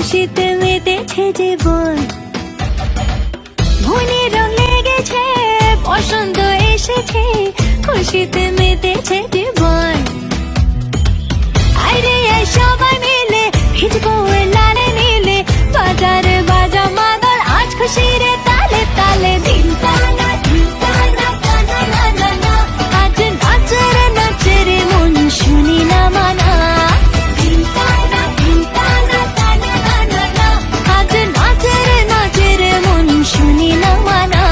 খুশিতে মেতেছে জীবন, মনে রং লেগেছে, বসন্ত এসেছে, খুশিতে মেতেছে জীবন। আরে সবাই মিলে ভিজবো লালে নীলে, বাজারে বাজা মাদল আজ খুশির তালে তালে। দিন টানা দিন টানা টানা না না না, আজ নাচরে নাচরে মন শুনি না মানা। দিন টানা দিন টানা টানা না না না, আজ নাচরে নাচরে মন শুনি না মানা।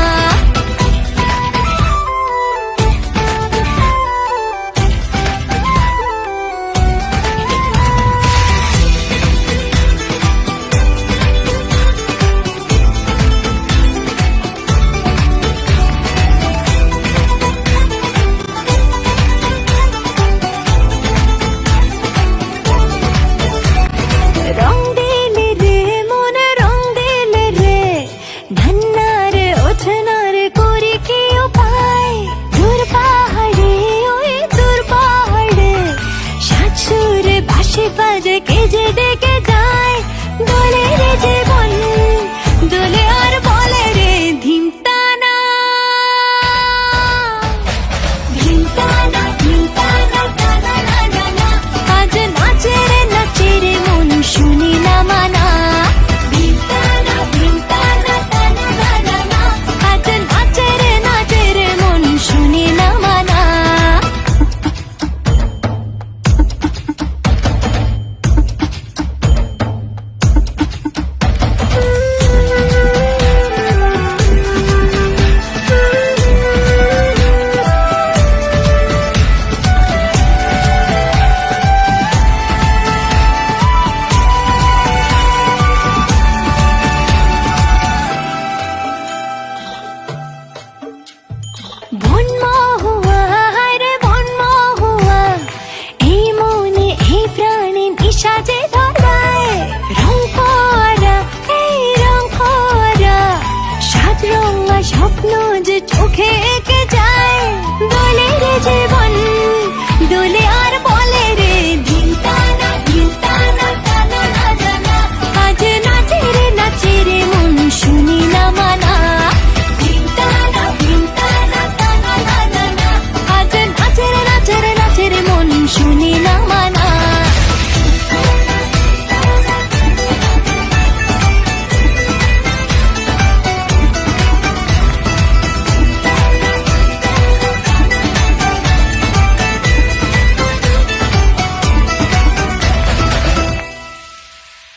রং দিলে রে মন রং দিলে রে, ধান্নারে ওঠনারে করি কি উপায়। দূর পাহাড়ে ওই দূর পাহাড়ে, সাতসুরে বাঁশি বাজে কে যে ডেকে যায়। দোলে রে জীবন দোলে আর বলে রে ধিম টানা, ধিম টানা ধিম টানা টানা না না না, আজ নাচে রে নাচে রে মন শুনি না মানা। ধিম টানা ধিম টানা টানা না না না, আজ নাচে রে মন শুনি না মানা। বনমা